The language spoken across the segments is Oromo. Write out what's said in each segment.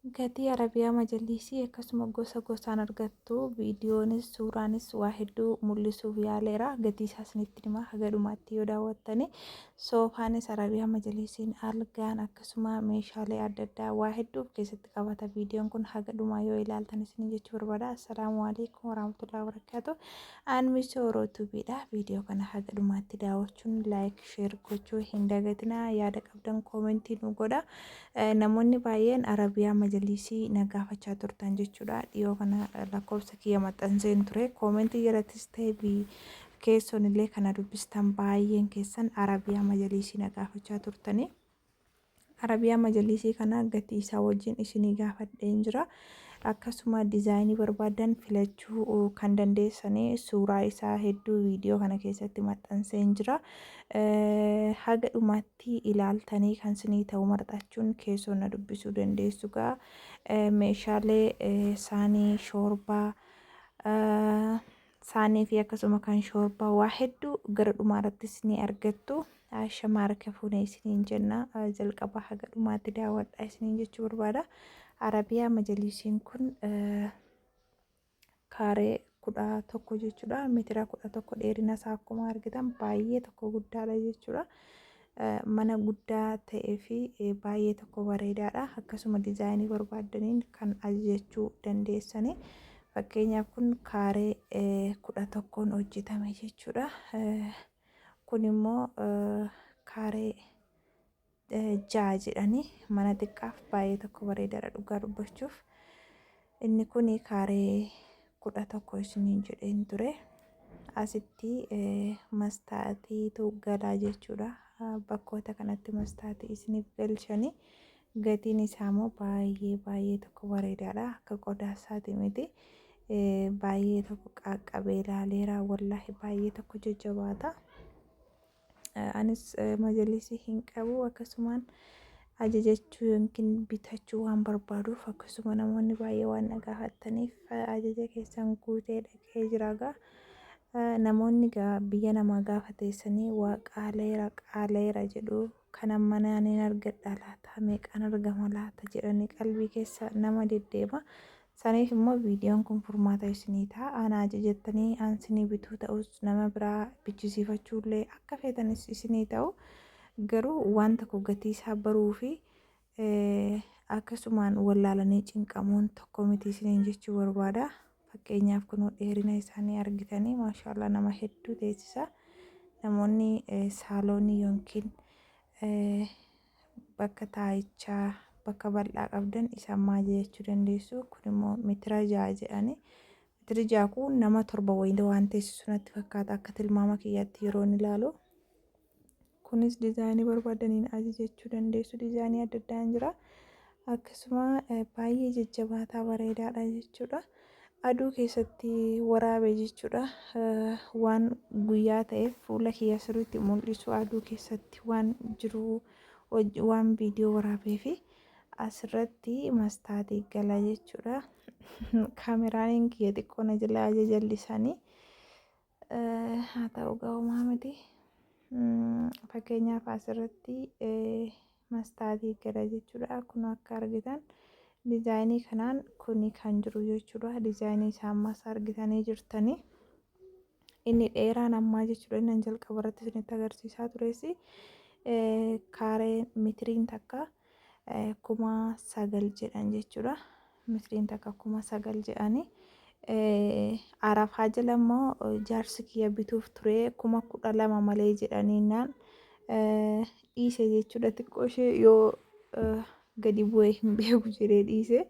Gatii Arabiyaa Majalisii akkasuma gosa gosaan argattu viidiyoonis suuraanis waa hedduu mul'isuuf yaaleera. Gatii isaa isinitti hima haga dhumaatti yoo daawwattani. Soofaanis Arabiyaa Majalisiin algaan akkasuma meeshaalee adda addaa waa hedduu of keessatti qabata. Viidiyoon kun haga dhumaa yoo ilaaltan isin jechuu barbaada. Assalaamu alaikum warahmatullahi wabarakatuh. Aan misoo Orootubiidha. Viidiyoo kana haga dhumaatti daawwachuun laayik sheer gochuu hin dagatinaa. Yaada qabdan koomentii nu godha. Namoonni baay'een Arabiyaa Majalisii nagaafachaa turtan jechuudha. Dhiyoo kana lakkoofsa kiyya maxxanseen ture. Koomentii jalattis ta'e keessoon illee kana dubbistan baay'een keessan Arabiyaa Majalisii nagaafachaa turtani. Arabiyaa Majalisii kana gatii isaa wajjin isinii gaafadheen jira. Akkasuma diizaayinii barbaadan filachuu kan dandeessanii suuraa isaa hedduu viidiyoo kana keessatti maxxanseen jira. Haga dhumaatti ilaaltanii kan isinii ta'u marxachuun keessoon na dubbisuu dandeessu gaa meeshaalee saanii shoorbaa saanii fi akkasuma kan shoorbaa waa hedduu gara dhumaarrattis ni argattu. Shamaara kafuunee isiniin jenna jalqaba haga dhumaatti daawwadhaa isiniin jechuu barbaada. Arabiyaa Majalisiin kun kaaree 11 jechuudha. Meetira 11 dheerina isaa akkuma argitan baay'ee tokko guddaadha jechuudha. Mana guddaa ta'ee fi baay'ee tokko bareedaadha. Akkasuma diizaayinii barbaadaniin kan ajajachuu dandeessani. Fakkeenyaaf kun kaaree 11 hojjetame jechuudha. Kun immoo kaaree 6 jedhani mana xiqqaaf baay'ee tokko bareedaadha dhugaa dubbachuuf. Inni kun kaaree 11 isiniin jedheen ture. Asitti mastaatiitu galaa jechuudha. Bakkoota kanatti mastaatii isiniif galchani. Gatiin isaa immoo baay'ee tokko bareedaadha. Akka qodaa isaati miti. Baay'ee tokko qaqqabee ilaaleera wallahi baay'ee tokko jajjabaata. Anis Majalisii hin qabu akkasumaan ajajachuu yookiin bitachuu waan barbaaduuf akkasuma namoonni baay'ee waan na gaafataniif ajaja keessan guutee dhaqee jira gaa. Namoonni biyya namaa gaafateessanii waa qaaleera jedhu kan ammanaan hin argadha laata meeqaan argama laata jedhanii qalbii keessa nama deddeema. Saniif immoo viidiyoon kun furmaata isinii ta'a. Ana ajajattanii aan isinii bituu ta'us nama biraa bichisiifachuullee akka feetanis isinii ta'u. Garuu waan tokko gatii isaa baruu fi akkasumaan wallaalanii cinqamuun tokko miti isiniin jechuu barbaada. Fakkeenyaaf kun dheerina isaanii argitanii maashaallah nama hedduu teessisa. Namoonni saaloonii yookiin bakka taa'ichaa bakka bal'aa qabdan isaan maal jechuu dandeessu. Kun immoo meetira 6 jedhani. Meetira 6 kun nama 7 wayii waan teessisu natti fakkaata akka tilmaama kiyyaatti yeroo ilaalu. Kunis diizaayinii barbaadaniin ajajachuu dandeessu. Diizaayinii adda addaan jira. Akkasuma baay'ee jajjabaataa bareedaadha jechuudha. Aduu keessatti waraabe jechuudha. Waan guyyaa ta'eef fuula kiyya sirriitti mul'isu aduu keessatti waan jiru waan viidiyoo waraabee fi asirratti mastaatii gala jechuudha. Kaameraan kiyya xiqqoo na jalaa jallisanii haa ta'u ga'umaa miti. Fakkeenyaaf asirratti mastaatii gala jechuudha. Kun akka argitan diizaayinii kanaan kuni kan jiru jechuudha. Diizaayinii isaa ammas argitanii jirtanii. Inni dheeraan ammaa jechuudha. Inni jalqaba irratti isinitti agarsiisaa tureessi. Kaaree meetiriin takka 9,000 jedhan jechuudha. Meetiriin takka 9,000 jedhani. Arafaa jala immoo jaarsi kiyya bituuf ture 12,000 malee jedhaniinaan dhiise jechuudha. Xiqqoo ishee yoo gadi bu'ee hin beeku jedhee dhiise.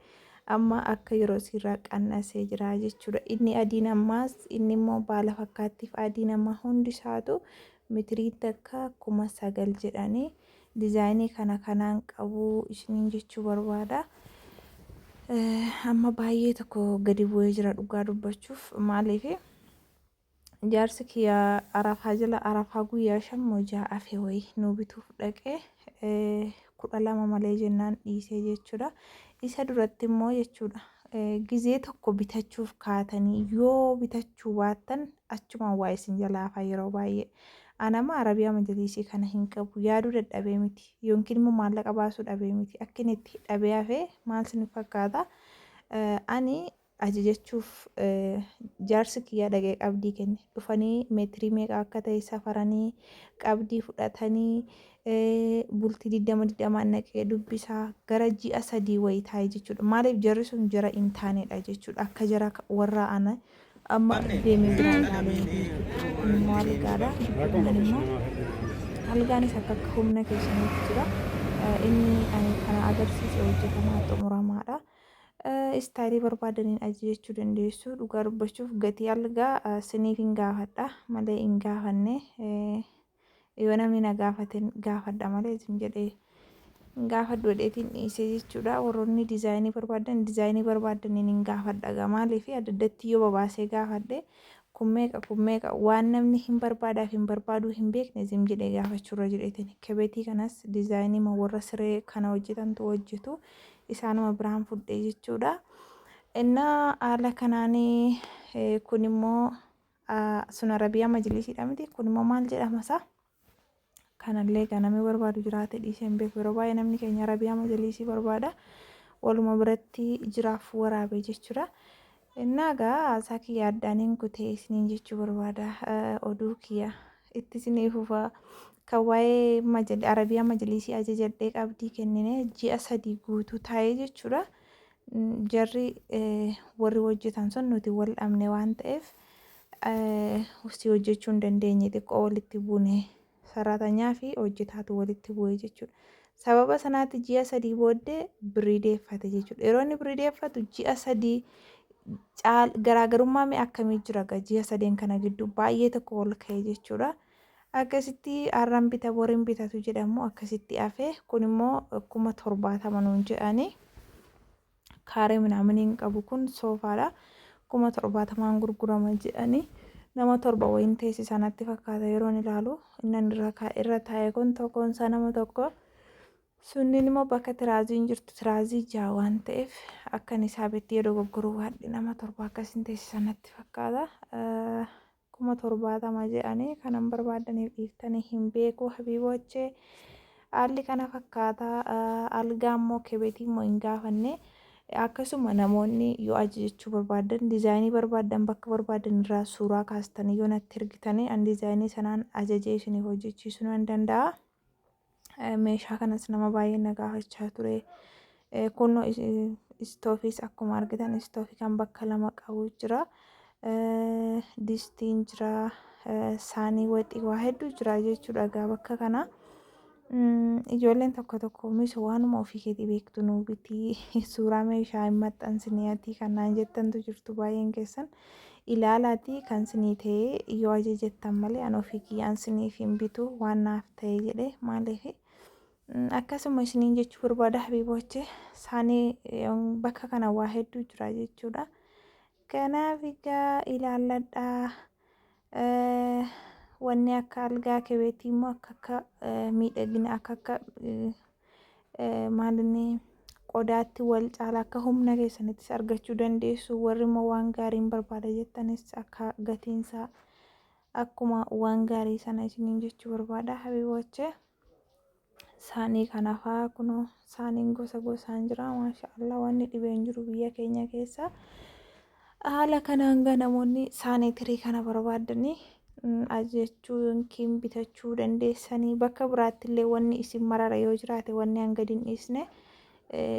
Amma akka yeroo sirraa qannasee jira jechuudha. Inni adiin ammaas inni immoo baala fakkaattiif adiin amma hundi isaatu meetiriin takka 9,000 jedhanii. Diizaayinii kana kanaan qabu isiniin jechuu barbaada. Amma baay'ee tokko gadi bu'ee jira dhugaa dubbachuuf maaliif jaarsi kiyya arafaa jala arafaa guyyaa 5 hafe wayii nu bituuf dhaqee 12 malee jennaan dhiisee jechuudha. Isa duratti immoo jechuudha gizee tokko bitachuuf kaatanii yoo bitachuu baattan achumaan waa isin jalaa hafa yeroo baay'ee. anama arabiyaa majalisii kana hin qabu yaaduu dadhabee miti yookiin immoo maallaqa baasuu dhabee miti akka inni itti dhabee hafee maal sin fakkaata ani ajajachuuf jaarsi kiyyaa dhaqee qabdii kenne dhufanii meetirii meeqa akka ta'e safaranii qabdii fudhatanii bultii 20 naqee dubbisaa gara ji'a 3 wayii taa'ee jechuudha maaliif jarri sun jara hin taanedha jechuudha akka jara warra ana amma deemee biraa ilaalee jechuudha immoo algaadha dubbiin immoo algaanis akka humna keessanitti jira inni kana agarsiise hojjetamaa xumuramaadha. Istaayilii barbaadaniin ajajachuu dandeessu dhugaa dubbachuuf gatii algaa siniif hin gaafadha malee hin gaafanne yoo namni na gaafate gaafadha malee isin jedhee hin gaafadhu jedheetiin dhiisee jechuudha warroonni diizaayinii barbaadaniin hin gaafadha maaliif addaddatti yoo babaasee gaafadhe kun meeqa waan namni hin barbaadaaf hin barbaaduu hin beekne isin jedhee gaafachuurra jedheetiin kebeetii kanas diizaayinii warra siree kana hojjetantu hojjetu. Isaanuma biraan fudhee jechuudha. Innaa haala kanaanii kun immoo sun arabiyaa majlisiidha miti kun immoo maal jedhamasa kanallee ganamee barbaadu jiraate dhiiseen beeku yeroo baay'ee namni keenya arabiyaa majlisii barbaada waluma biratti jiraaf waraabee jechuudha. Innaa gaa isaa kiyya addaaniin kutee isiniin jechuu barbaada oduu kiyya itti isiniif ufa kan waa'ee arabiyaa majlisii ajajadhee qabdii kennine ji'a 3 guutuu taa'ee jechuudha. Jarri warri hojjetan sun nuti wal dhabne waan ta'eef si hojjechuu hin dandeenye xiqqoo walitti buune saraatanyaa fi hojjetaatu walitti bu'ee jechuudha. Sababa sanaatti ji'a 3 booddee birrii deeffate jechuudha. Yeroo inni birrii deeffatu ji'a 3 garaagarummaa mee akkamii jira ji'a 3 kana gidduu baay'ee tokko ol ka'e jechuudha. Akkasitti har'aan bita boriin bitatu jedhamu akkasitti hafee kun immoo 70,000 nuun jedhanii kaaree minaaminiin qabu kun soofaadha 70,000 gurgurama jedhanii nama 7 wayiin teessisa natti fakkaata yeroon ilaalu inni irra taa'e kun tokkoonsaa nama tokko sunniin immoo bakka tiraaziin jirtu tiraazii 6 waan ta'eef akkan isaabetti yeroo dogoggoruu waadhi nama 7 akkasiin teessisa natti fakkaata. 70,000 jedhanii kanan barbaadaniif dhiiftanii hin beeku habiiboochee haalli kana fakkaata algaa immoo kebeetii immoo hin gaafanne akkasuma namoonni yoo ajajachuu barbaadan diizaayinii barbaadan bakka barbaadan irraa suuraa kaastanii yoo natti ergitanii an diizaayinii sanaan ajajee isiniif hojjechiisuu nan danda'a. Meeshaa kanas nama baay'ee na gaafachaa ture kun istoofiis akkuma argitan istoofii kan bakka 2 qabu jira. Distiin jira saanii waxii waa hedduu jira jechuudha egaa bakka kana ijoolleen tokko miso waanuma ofii keetii beektu nuu biti suuraa meeshaa hin maxxansiniyatii kanaan jettantu jirtu baay'een keessan ilaalaati kan sinii ta'ee yoo ajajattan malee an ofii kiyyaan siniif hin bitu waan naaf ta'e jedhe maaliif akkasuma isiniin jechuu barbaada habiiboochee saanii bakka kana waa hedduu jira jechuudha. Kanaaf egaa ilaalladhaa wanni akka algaa kebeetii immoo akka miidhagina akka maalinni qodaatti wal caala akka humna keessanittis argachuu dandeessu warri immoo waan gaariin barbaada jettanis akka gatiinsaa akkuma waan gaarii sana isiniin jechuu barbaada habiiboochee saanii kanafaa kunoo saaniin gosa gosaan jira maashaallah wanni dhibeen jiru biyya keenya keessa. Haala kanaan namoonni saaniitirii kana barbaadanii ajajachuu yookiin bitachuu dandeessanii bakka biraatti illee wanni isin marara yoo jiraate wanni hanga hin dhiisne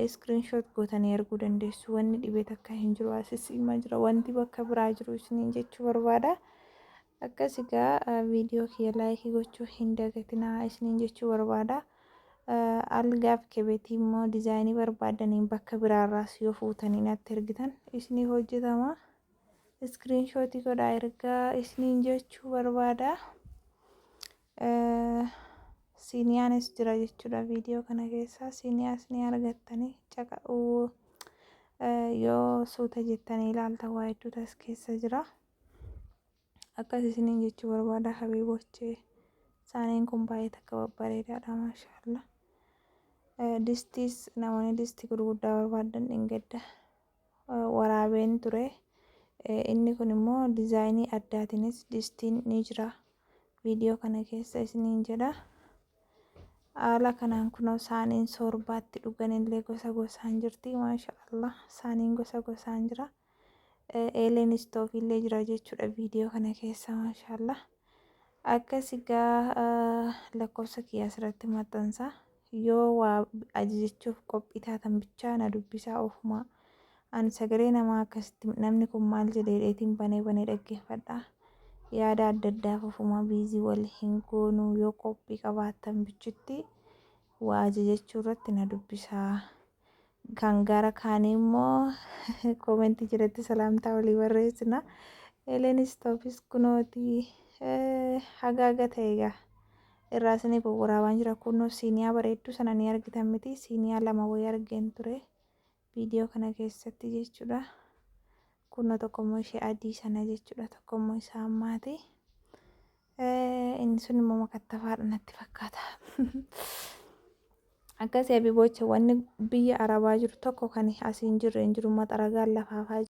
iskiriinshoot gootanii erguu dandeessu wanni dhibee takka hin jiru asis ima jira wanti bakka biraa jiru isiniin jechuu barbaada. Akkas egaa viidiyoo kiyya laayikii gochuu hin dagatinaa isiniin jechuu barbaada. Algaaf kebeetii immoo diizaayinii barbaadaniin bakka biraarraas yoo fuutanii natti ergitan isiniif hojjetama. Iskiriinshootii godhaa ergaa isiniin jechuu barbaada. Siiniyaanis jira jechuudha viidiyoo kana keessa siiniyaas ni argattanii caqa'uu yoo suuta jettanii ilaaltan waa hedduutu as keessa jira. Akkas isiniin jechuu barbaada habiiboochee saaniin kun baay'ee takka babbareedaadha maashaallah. Distiis namoonni distii gurguddaa barbaadan dhingedda waraabeen ture inni kun immoo diizaayinii addaatiinis distiin ni jira viidiyoo kana keessa isiniin jedha. Haala kanaan kunoo saaniin soorbaatti dhuganillee gosa gosaan jirti. Maashaallah saaniin gosa gosaan jira. Eeleen istoofillee jira jechuudha viidiyoo kana keessa maashaallah. Akkas egaa lakkoofsa kiyya asirratti maxxansa. Yoo waa ajajachuuf qophii taatan bichaa na dubbisaa ofumaa. Ani sagalee namaa akkasitti namni kun maal jedheetiin banee dhaggeeffadha. Yaada adda addaaf ofumaa biizii wal hin goonuu yoo qophii qabaattan bichitti waa ajajachuu irratti na dubbisaa. Kan gara kaanii immoo koomentii jalatti salaamtaa walii barreessina. Eeleen istoofis kunooti hagaaga ta'e egaa irraa isiniif waraabaan jira. Kunoo siiniyaa bareedduu sana ni argitan miti. Siiniyaa 2 wayii argeen ture viidiyoo kana keessatti jechuudha. Kunoo tokkommoo ishee adii sana jechuudha. Tokkommoo isaa ammaati. Inni sun immoo makattafaadha natti fakkaata. Akkasii abibocha wanni biyya Arabaa jiru tokko kan asiin jirre hin jiru maxaragaan lafaafaa